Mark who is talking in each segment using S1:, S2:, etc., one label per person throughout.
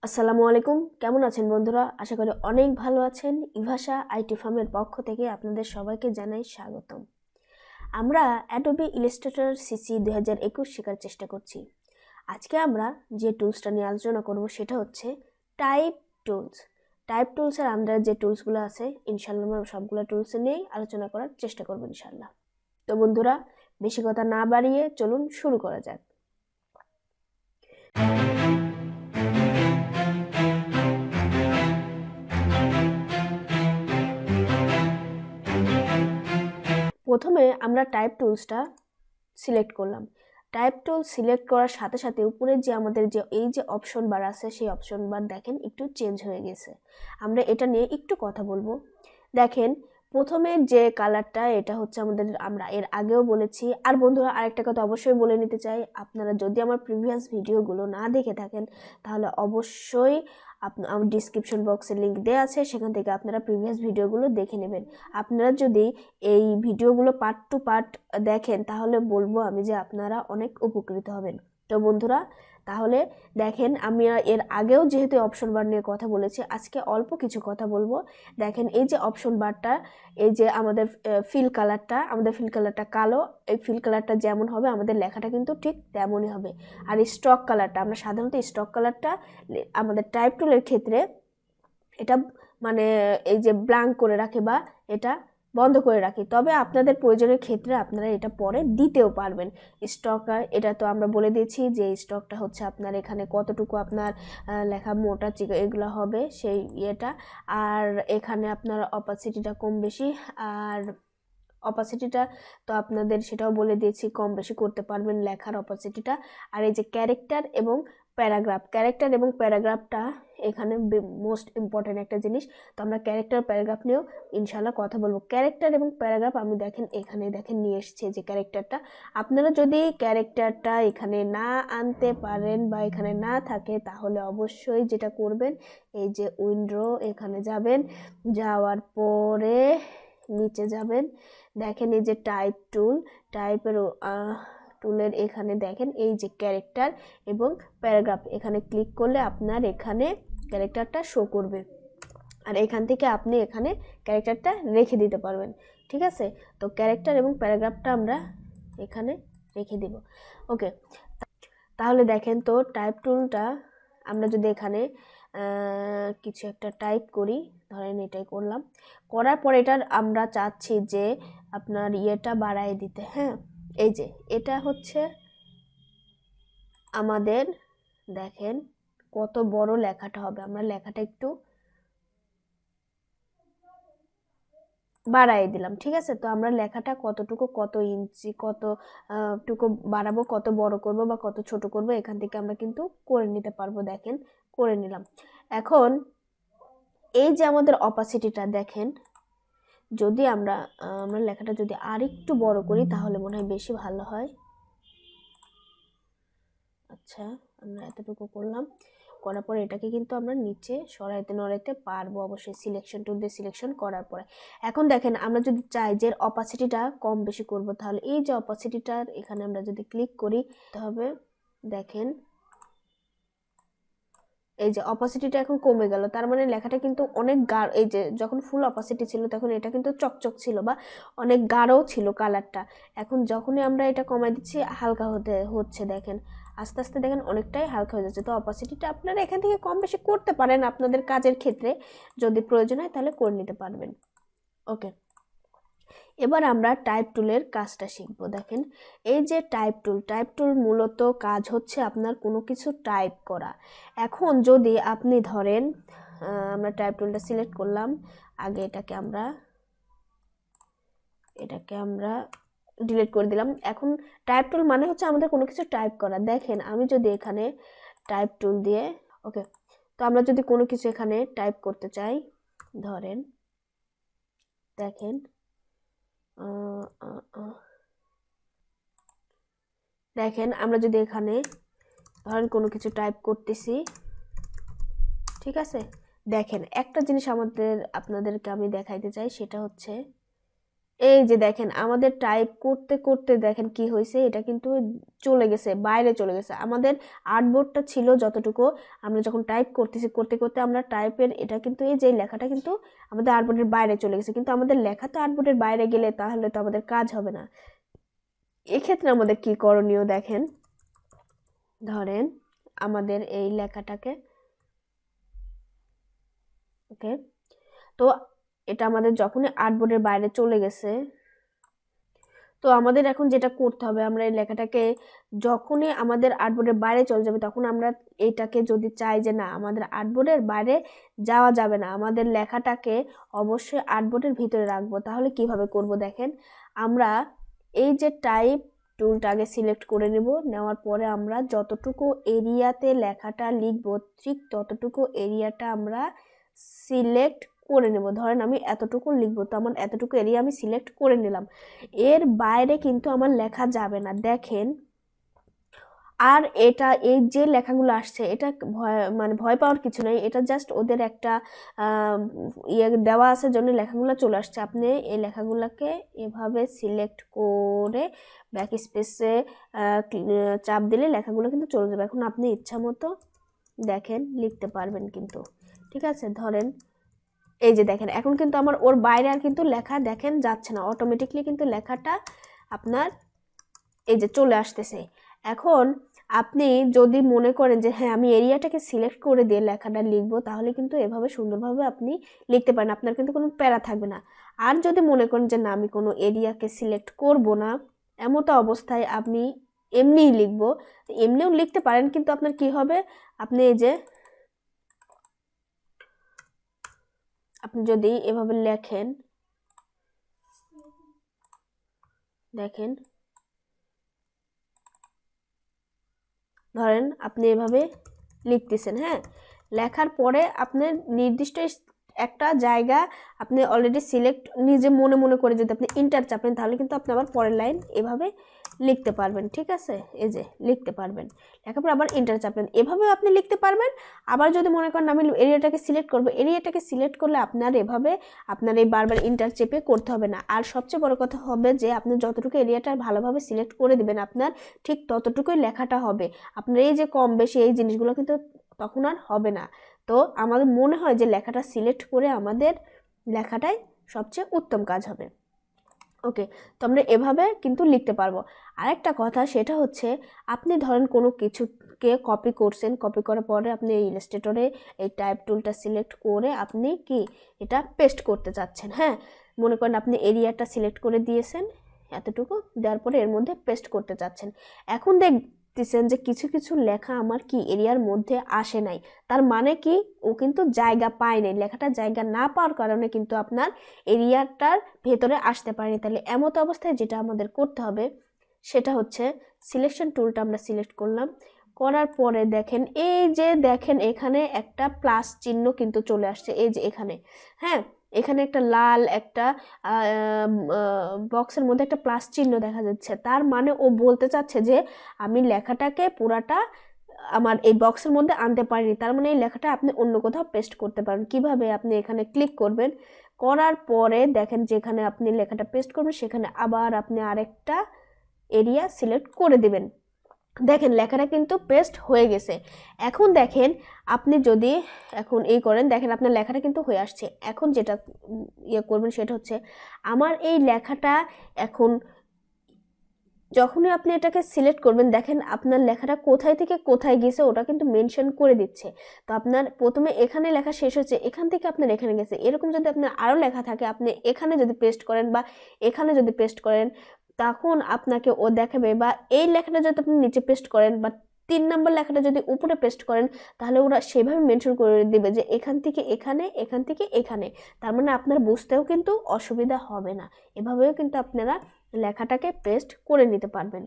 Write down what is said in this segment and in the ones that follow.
S1: আসসালামু আলাইকুম, কেমন আছেন বন্ধুরা? আশা করি অনেক ভালো আছেন। ইভাশা আইটি ফার্মের পক্ষ থেকে আপনাদের সবাইকে জানাই স্বাগতম। আমরা অ্যাডোবি ইলাস্ট্রেটর সিসি 2021 শেখার চেষ্টা করছি। আজকে আমরা যে টুলসটা নিয়ে আলোচনা করব সেটা হচ্ছে টাইপ টুলস। টাইপ টুলসের আন্ডারে যে টুলসগুলো আছে ইনশাল্লাহ আমরা সবগুলো টুলস নিয়েই আলোচনা করার চেষ্টা করব ইনশাল্লাহ। তো বন্ধুরা, বেশি কথা না বাড়িয়ে চলুন শুরু করা যাক। প্রথমে আমরা টাইপ টুলসটা সিলেক্ট করলাম। টাইপ টুল সিলেক্ট করার সাথে সাথে উপরে যে আমাদের এই যে অপশন বার আছে সেই অপশন বার দেখেন একটু চেঞ্জ হয়ে গেছে। আমরা এটা নিয়ে একটু কথা বলবো। দেখেন প্রথমে যে কালারটা এটা হচ্ছে আমরা এর আগেও বলেছি। আর বন্ধুরা, আরেকটা কথা অবশ্যই বলে নিতে চাই, আপনারা যদি আমার প্রিভিয়াস ভিডিওগুলো না দেখে থাকেন তাহলে অবশ্যই আমার ডিসক্রিপশন বক্সে লিঙ্ক দেওয়া আছে, সেখান থেকে আপনারা প্রিভিয়াস ভিডিওগুলো দেখে নেবেন। আপনারা যদি এই ভিডিওগুলো পার্ট টু পার্ট দেখেন তাহলে বলবো আমি যে আপনারা অনেক উপকৃত হবেন। তো বন্ধুরা, তাহলে দেখেন আমি এর আগেও যেহেতু অপশন বার নিয়ে কথা বলেছি, আজকে অল্প কিছু কথা বলবো। দেখেন এই যে অপশন বারটা, এই যে আমাদের ফিল কালারটা কালো। এই ফিল কালারটা যেমন হবে আমাদের লেখাটা কিন্তু ঠিক তেমনই হবে। আর স্টক কালারটা, আমরা সাধারণত স্টক কালারটা আমাদের টাইপ টুলের ক্ষেত্রে এটা মানে এই যে ব্ল্যাঙ্ক করে রাখি বা এটা বন্ধ করে রাখি, তবে আপনাদের প্রয়োজনের ক্ষেত্রে আপনারা এটা পরে দিতেও পারবেন। স্টক এটা তো আমরা বলে দিয়েছি যে স্টকটা হচ্ছে আপনার এখানে কতটুকু আপনার লেখা মোটা চিকা এগুলো হবে সেই ইয়েটা। আর এখানে আপনার অপাসিটিটা কম বেশি, আর অপাসিটিটা তো আপনাদের সেটাও বলে দিয়েছি, কম বেশি করতে পারবেন লেখার অপাসিটিটা। আর এই যে ক্যারেক্টার এবং প্যারাগ্রাফটা এখানে মোস্ট ইম্পর্টেন্ট একটা জিনিস। তো আমরা ক্যারেক্টার প্যারাগ্রাফ নিয়েও ইনশাল্লাহ কথা বলবো। ক্যারেক্টার এবং প্যারাগ্রাফ আমি এখানে নিয়ে এসেছি যে ক্যারেক্টারটা। আপনারা যদি ক্যারেক্টারটা এখানে না আনতে পারেন বা এখানে না থাকে তাহলে অবশ্যই যেটা করবেন, এই যে উইন্ডো এখানে যাবেন, যাওয়ার পরে নিচে যাবেন, দেখেন এই যে টাইপের টুলের এখানে দেখেন এই যে ক্যারেক্টার এবং প্যারাগ্রাফ, এখানে ক্লিক করলে আপনার এখানে ক্যারেক্টারটা শো করবে। আর এখান থেকে আপনি এখানে ক্যারেক্টারটা রেখে দিতে পারবেন। ঠিক আছে, তো ক্যারেক্টার এবং প্যারাগ্রাফটা আমরা এখানে রেখে দিব। ওকে, তাহলে দেখেন তো টাইপ টুলটা আমরা যদি এখানে কিছু একটা টাইপ করি, ধরেন এটাই করলাম, করার পর এটা আমরা চাচ্ছি যে আপনার ইয়েটা বাড়ায় দিতে। হ্যাঁ, এই যে এটা হচ্ছে আমাদের, দেখেন কত বড় লেখাটা হবে। আমরা লেখাটা একটু বাড়াই দিলাম। ঠিক আছে, তো আমরা লেখাটা কতটুকু, কত ইঞ্চি, কতটুকু বাড়াবো, কত বড় করব বা কত ছোট করব এখান থেকে আমরা কিন্তু করে নিতে পারবো। দেখেন করে নিলাম। এখন এই যে আমাদের অপাসিটিটা দেখেন, যদি আমরা লেখাটা যদি আর একটু বড় করি তাহলে মনে হয় বেশি ভালো হয়। আচ্ছা, আমরা এতটুকু করলাম, করার পরে এটাকে কিন্তু আমরা নিচে সরাইতে নড়াইতে পারবো অবশ্যই সিলেকশন টুল দিয়ে সিলেকশন করার পরে। এখন দেখেন আমরা যদি চাই যে অপাসিটিটা কম বেশি করব, তাহলে এই যে অপাসিটিটার এখানে আমরা যদি ক্লিক করি তবে দেখেন এই যে অপাসিটিটা এখন কমে গেল। তার মানে লেখাটা কিন্তু অনেক গাঢ়, এই যে যখন ফুল অপাসিটি ছিল তখন এটা কিন্তু চকচক ছিল বা অনেক গাঢ় ছিল কালারটা। এখন যখনই আমরা এটা কমাই দিচ্ছি হালকা হচ্ছে, দেখেন আস্তে আস্তে দেখেন অনেকটাই হালকা হয়ে যাচ্ছে। তো অপাসিটিটা আপনারা এখান থেকে কম বেশি করতে পারেন আপনাদের কাজের ক্ষেত্রে, যদি প্রয়োজন হয় তাহলে করে নিতে পারবেন। ওকে, এবার আমরা টাইপ টুলের কাজটা শিখব। দেখেন এই যে টাইপ টুল মূলত কাজ হচ্ছে আপনার কোনো কিছু টাইপ করা। এখন যদি আপনি ধরেন আমরা টাইপ টুলটা সিলেক্ট করলাম, আগে এটাকে আমরা ডিলিট করে দিলাম। এখন টাইপ টুল মানে হচ্ছে আমাদের কোনো কিছু টাইপ করা। দেখেন আমি যদি এখানে টাইপ টুল দিয়ে, ওকে, তো আমরা যদি কোনো কিছু এখানে টাইপ করতে চাই, ধরেন দেখেন দেখেন আমরা যদি এখানে ধরেন কোনো কিছু টাইপ করতেছি, ঠিক আছে, দেখেন একটা জিনিস আপনাদেরকে আমি দেখাইতে চাই, সেটা হচ্ছে এই যে দেখেন আমাদের টাইপ করতে করতে দেখেন কি হয়েছে, এটা কিন্তু চলে গেছে, বাইরে চলে গেছে। আমাদের আর্টবোর্ডটা ছিল যতটুকু, আমরা যখন টাইপ করতেছি করতে করতে আমরা টাইপের এটা কিন্তু এই যে লেখাটা কিন্তু আমাদের আর্টবোর্ডের বাইরে চলে গেছে। কিন্তু আমাদের লেখা তো আর্টবোর্ডের বাইরে গেলে তাহলে তো আমাদের কাজ হবে না। এক্ষেত্রে আমাদের কি করণীয় দেখেন, ধরেন আমাদের এই লেখাটাকে, ওকে, তো এটা আমাদের যখনই আর্টবোর্ডের বাইরে চলে গেছে, তো আমাদের এখন যেটা করতে হবে, আমরা এই লেখাটাকে যখনই আমাদের আর্টবোর্ডের বাইরে চলে যাবে তখন আমরা এইটাকে যদি চাই যে না আমাদের আর্টবোর্ডের বাইরে যাওয়া যাবে না, আমাদের লেখাটাকে অবশ্যই আর্টবোর্ডের ভিতরে রাখবো, তাহলে কিভাবে করব দেখেন, আমরা এই যে টাইপ টুলটা আগে সিলেক্ট করে নেব, নেওয়ার পরে আমরা যতটুকু এরিয়াতে লেখাটা লিখবো ঠিক ততটুকু এরিয়াটা আমরা সিলেক্ট করে নেব। ধরেন আমি এতটুকু লিখবো, তো আমার এতটুকু এরিয়া আমি সিলেক্ট করে নিলাম, এর বাইরে কিন্তু আমার লেখা যাবে না। দেখেন আর এটা এই যে লেখাগুলো আসছে এটা মানে ভয় পাওয়ার কিছু নেই, এটা জাস্ট ওদের একটা ইয়ে দেওয়া আছে জন্য লেখাগুলো চলে আসছে। আপনি এই লেখাগুলোকে এভাবে সিলেক্ট করে ব্যাক স্পেসে চাপ দিলে লেখাগুলো কিন্তু চলে যাবে। এখন আপনি ইচ্ছা মতো দেখেন লিখতে পারবেন কিন্তু, ঠিক আছে। ধরেন এই যে দেখেন এখন কিন্তু আমার ওর বাইরে আর কিন্তু লেখা দেখেন যাচ্ছে না, অটোমেটিকলি কিন্তু লেখাটা আপনার এই যে চলে আসতেছে। এখন আপনি যদি মনে করেন যে হ্যাঁ আমি এরিয়াটাকে সিলেক্ট করে দিয়ে লেখাটা লিখবো, তাহলে কিন্তু এভাবে সুন্দরভাবে আপনি লিখতে পারেন, আপনার কিন্তু কোনো প্যারা থাকবে না। আর যদি মনে করেন যে না আমি কোনো এরিয়াকে সিলেক্ট করব না, এমতো অবস্থায় আপনি এমনিই লিখবো, এমনিও লিখতে পারেন, কিন্তু আপনার কি হবে, আপনি এই যে আপনি যদি এভাবে লেখেন, দেখেন ধরেন আপনি এভাবে লিখতেছেন, হ্যাঁ, লেখার পরে আপনার নির্দিষ্ট একটা জায়গা আপনি অলরেডি সিলেক্ট নিজে মনে মনে করে যদি আপনি ইন্টার চাপেন তাহলে কিন্তু আপনি আবার পরের লাইন এভাবে লিখতে পারবেন, ঠিক আছে। এই যে লিখতে পারবেন, লেখার পর আবার ইন্টার চাপেন, এভাবে আপনি লিখতে পারবেন। আবার যদি মনে করেন আমি এরিয়াটাকে সিলেক্ট করব, এরিয়াটাকে সিলেক্ট করলে আপনার এভাবে আপনার এই বারবার ইন্টার চেপে করতে হবে না। আর সবচেয়ে বড় কথা হবে যে আপনি যতটুকু এরিয়াটা ভালোভাবে সিলেক্ট করে দিবেন আপনার ঠিক ততটুকুই লেখাটা হবে। আপনার এই যে কম বেশি এই জিনিসগুলো কিন্তু তখন আর হবে না। তো আমাদের মনে হয় যে লেখাটা সিলেক্ট করে আমাদের লেখাটাই সবচেয়ে উত্তম কাজ হবে। ওকে, তো আমরা এভাবে কিন্তু লিখতে পারবো। আরেকটা কথা সেটা হচ্ছে আপনি ধরেন কোনো কিছুকে কপি করছেন, কপি করার পরে আপনি এই ইলাস্ট্রেটরে এই টাইপ টুলটা সিলেক্ট করে আপনি কি এটা পেস্ট করতে চাচ্ছেন, হ্যাঁ, মনে করেন আপনি এরিয়াটা সিলেক্ট করে দিয়েছেন, এতটুকু দেওয়ার পরে এর মধ্যে পেস্ট করতে চাচ্ছেন। এখন দেখতেছেন যে কিছু কিছু লেখা আমার কি এরিয়ার মধ্যে আসে নাই, তার মানে কি ও কিন্তু জায়গা পায় নাই, লেখাটা জায়গা না পাওয়ার কারণে কিন্তু আপনার এরিয়াটার ভেতরে আসতে পারেনি। তাহলে এমত অবস্থায় যেটা আমাদের করতে হবে সেটা হচ্ছে সিলেকশন টুলটা আমরা সিলেক্ট করলাম, করার পরে দেখেন এই যে দেখেন এখানে একটা প্লাস চিহ্ন কিন্তু চলে আসছে, এই যে এখানে, হ্যাঁ, এখানে একটা লাল একটা বক্সের মধ্যে একটা প্লাস চিহ্ন দেখা যাচ্ছে, তার মানে ও বলতে চাচ্ছে যে আমি লেখাটাকে পুরাটা আমার এই বক্সের মধ্যে আনতে পারিনি, তার মানে এই লেখাটা আপনি অন্য কোথাও পেস্ট করতে পারেন। কিভাবে, আপনি এখানে ক্লিক করবেন, করার পরে দেখেন যেখানে আপনি লেখাটা পেস্ট করবেন সেখানে আবার আপনি আরেকটা এরিয়া সিলেক্ট করে দিবেন, দেখেন লেখাটা কিন্তু পেস্ট হয়ে গেছে। এখন দেখেন আপনি যদি এখন এই করেন, দেখেন আপনার লেখাটা কিন্তু হয়ে আসছে। এখন যেটা ইয়ে করবেন সেটা হচ্ছে আমার এই লেখাটা এখন যখনই আপনি এটাকে সিলেক্ট করবেন দেখেন আপনার লেখাটা কোথায় থেকে কোথায় গেছে ওটা কিন্তু মেনশন করে দিচ্ছে। তো আপনার প্রথমে এখানে লেখা শেষ হচ্ছে, এখান থেকে আপনার এখানে গেছে, এরকম যদি আপনার আরও লেখা থাকে আপনি এখানে যদি পেস্ট করেন বা এখানে যদি পেস্ট করেন তখন আপনাকে ও দেখাবে, বা এই লেখাটা যদি আপনি নিচে পেস্ট করেন বা 3 নম্বর লেখাটা যদি উপরে পেস্ট করেন তাহলে ওরা সেভাবে মেনশন করে দিবে যে এখান থেকে এখানে, এখান থেকে এখানে, তার মানে আপনার বুঝতেও কিন্তু অসুবিধা হবে না। এভাবেও কিন্তু আপনারা লেখাটাকে পেস্ট করে নিতে পারবেন,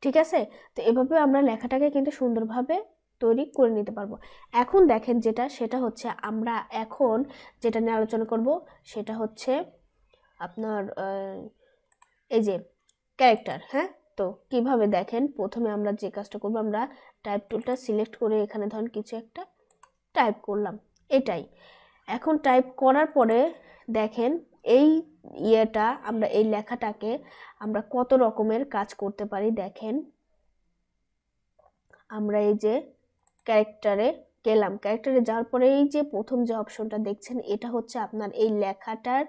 S1: ঠিক আছে। তো এভাবে আমরা লেখাটাকে কিন্তু সুন্দরভাবে তৈরি করে নিতে পারবো। এখন দেখেন সেটা হচ্ছে আমরা এখন যেটা নিয়ে আলোচনা করব সেটা হচ্ছে আপনার এই যে ক্যারেক্টার, হ্যাঁ। তো কিভাবে দেখেন, প্রথমে আমরা যে কাজটা করবো আমরা টাইপ টুলটা সিলেক্ট করে এখানে ধরেন কিছু একটা টাইপ করলাম, এটাই। এখন টাইপ করার পরে দেখেন এই ইয়েটা আমরা এই লেখাটাকে আমরা কত রকমের কাজ করতে পারি। দেখেন আমরা এই যে ক্যারেক্টারে গেলাম, ক্যারেক্টারে যাওয়ার পরে এই যে প্রথম যে অপশনটা দেখছেন এটা হচ্ছে আপনার এই লেখাটার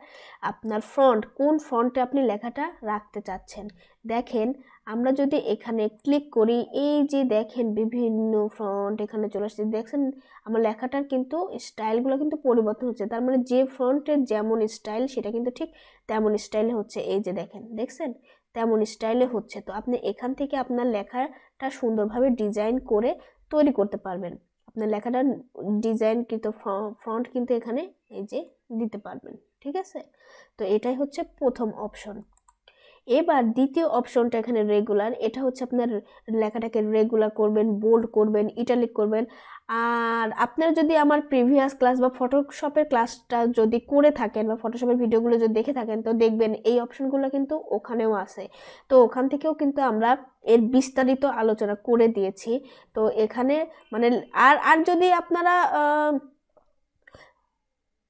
S1: আপনার ফ্রন্ট, কোন ফ্রন্টে আপনি লেখাটা রাখতে চাচ্ছেন। দেখেন আমরা যদি এখানে ক্লিক করি, এই যে দেখেন বিভিন্ন ফ্রন্ট এখানে চলে আসছে, দেখছেন আমার লেখাটার কিন্তু স্টাইলগুলো কিন্তু পরিবর্তন হচ্ছে। তার মানে যে ফ্রন্টের যেমন স্টাইল সেটা কিন্তু ঠিক তেমন স্টাইলে হচ্ছে। এই যে দেখছেন তেমন স্টাইলে হচ্ছে। তো আপনি এখান থেকে আপনার লেখাটা সুন্দরভাবে ডিজাইন করে তৈরি করতে পারবেন। আপনার লেখাটা ডিজাইনকৃত ফ্রন্ট কিন্তু এখানে এই যে দিতে পারবেন, ঠিক আছে। তো এটাই হচ্ছে প্রথম অপশন। এবার দ্বিতীয় অপশনটা এখানে রেগুলার, এটা হচ্ছে আপনার লেখাটাকে রেগুলার করবেন, বোল্ড করবেন, ইটালিক করবেন। আর আপনারা যদি আমার প্রিভিয়াস ক্লাস বা ফটোশপের ক্লাসটা যদি করে থাকেন বা ফটোশপের ভিডিওগুলো যদি দেখে থাকেন তো দেখবেন এই অপশনগুলো কিন্তু ওখানেও আছে। তো ওখান থেকেও কিন্তু আমরা এর বিস্তারিত আলোচনা করে দিয়েছি। তো এখানে মানে আর আর যদি আপনারা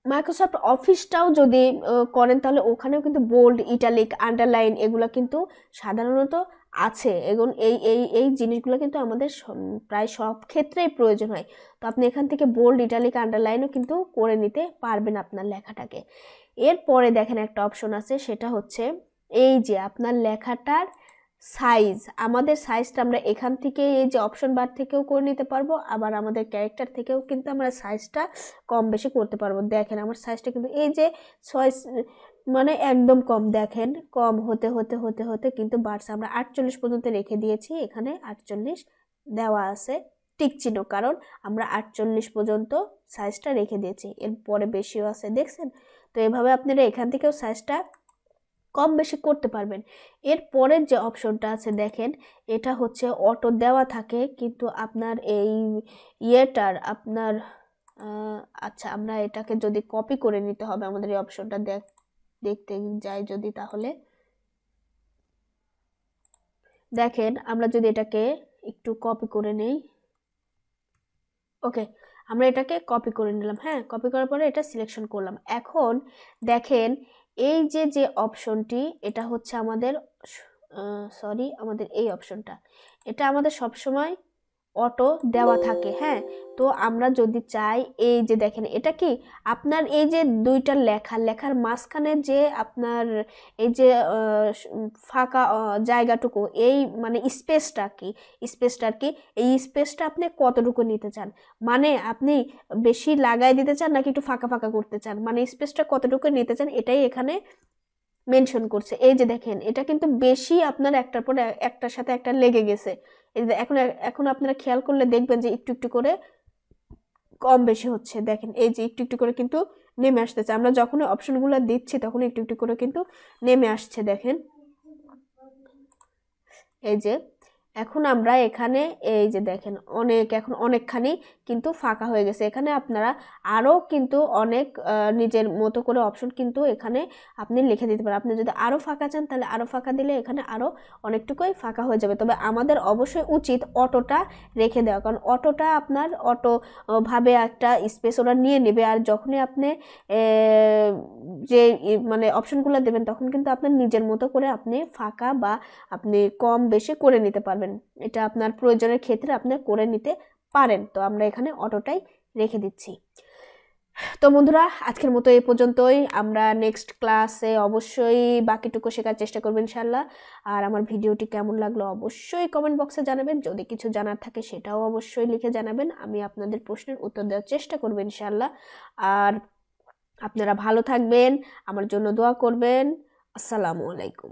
S1: মাইক্রোসফট অফিসটাও যদি করেন তাহলে ওখানেও কিন্তু বোল্ড, ইটালিক, আন্ডারলাইন এগুলো কিন্তু সাধারণত আছে। এবং এই এই এই জিনিসগুলো কিন্তু আমাদের প্রায় সব ক্ষেত্রেই প্রয়োজন হয়। তো আপনি এখান থেকে বোল্ড, ইটালিক, আন্ডারলাইনও কিন্তু করে নিতে পারবেন আপনার লেখাটাকে। এরপরে দেখেন একটা অপশন আছে, সেটা হচ্ছে এই যে আপনার লেখাটার সাইজ। আমাদের সাইজটা আমরা এখান থেকে এই যে অপশন বার থেকেও করে নিতে পারবো, আবার আমাদের ক্যারেক্টার থেকেও কিন্তু আমরা সাইজটা কম বেশি করতে পারবো। দেখেন আমার সাইজটা কিন্তু এই যে 6 মানে একদম কম, দেখেন কম হতে হতে হতে হতে কিন্তু বাড়ছে। আমরা 48 পর্যন্ত রেখে দিয়েছি, এখানে 48 দেওয়া আছে টিক চিহ্ন, কারণ আমরা 48 পর্যন্ত সাইজটা রেখে দিয়েছি। এরপরে বেশিও আছে, দেখছেন। তো এভাবে আপনারা এখান থেকেও সাইজটা কম বেশি করতে পারবেন। এর পরের যে অপশনটা আছে দেখেন, এটা হচ্ছে অটো দেওয়া থাকে, কিন্তু আপনার এই ইয়েটার আপনার আচ্ছা আমরা এটাকে যদি কপি করে নিতে হবে, আমাদের এই অপশনটা দেখতে যাই যদি, তাহলে দেখেন আমরা যদি এটাকে একটু কপি করে নেই, ওকে আমরা এটাকে কপি করে নিলাম। হ্যাঁ, কপি করার পরে এটা সিলেকশন করলাম। এখন দেখেন এই যে যে অপশনটি, এটা হচ্ছে আমাদের সরি আমাদের এই অপশনটা, এটা আমাদের সবসময় অটো দেওয়া থাকে। হ্যাঁ, তো আমরা যদি চাই, এই যে দেখেন এটা কি আপনার এই যে দুইটা লেখার মাঝখানে যে আপনার এই যে ফাঁকা জায়গাটুকু, এই মানে স্পেসটা কি এই স্পেসটা আপনি কতটুকু নিতে চান, মানে আপনি বেশি লাগাই দিতে চান নাকি একটু ফাঁকা ফাঁকা করতে চান, মানে স্পেসটা কতটুকু নিতে চান এটাই এখানে মেনশন করছে। এই যে দেখেন এটা কিন্তু বেশি আপনার একটার পর একটার সাথে একটা লেগে গেছে। এই যে এখন এখন আপনারা খেয়াল করলে দেখবেন যে একটু একটু করে কম বেশি হচ্ছে। দেখেন এই যে একটু একটু করে কিন্তু নেমে আসতেছে, আমরা যখন অপশনগুলো দিচ্ছি তখন একটু একটু করে কিন্তু নেমে আসছে। দেখেন এই যে এখন আমরা এখানে এই যে দেখেন এখন অনেকখানি কিন্তু ফাঁকা হয়ে গেছে। এখানে আপনারা আরও কিন্তু অনেক নিজের মতো করে অপশন কিন্তু এখানে আপনি লিখে দিতে পারেন। আপনি যদি আরও ফাঁকা চান তাহলে আরও ফাঁকা দিলে এখানে আরও অনেকটুকুই ফাঁকা হয়ে যাবে। তবে আমাদের অবশ্যই উচিত অটোটা রেখে দেওয়া, কারণ অটোটা আপনার অটো ভাবে একটা স্পেস ওরা নিয়ে নেবে। আর যখনই আপনি যে মানে অপশনগুলো দেবেন তখন কিন্তু আপনার নিজের মতো করে আপনি ফাঁকা বা আপনি কম বেশি করে নিতে পারবেন। এটা আপনার প্রয়োজনের ক্ষেত্রে আপনি করে নিতে পারেন। তো আমরা এখানে অটোটাই রেখে দিচ্ছি। তো বন্ধুরা আজকের মতো এই পর্যন্তই। আমরা নেক্সট ক্লাসে অবশ্যই বাকিটুকু শেখার চেষ্টা করবো ইনশাল্লাহ। আর আমার ভিডিওটি কেমন লাগলো অবশ্যই কমেন্ট বক্সে জানাবেন। যদি কিছু জানার থাকে সেটাও অবশ্যই লিখে জানাবেন, আমি আপনাদের প্রশ্নের উত্তর দেওয়ার চেষ্টা করবো ইনশাল্লাহ। আর আপনারা ভালো থাকবেন, আমার জন্য দোয়া করবেন। আসসালামু আলাইকুম।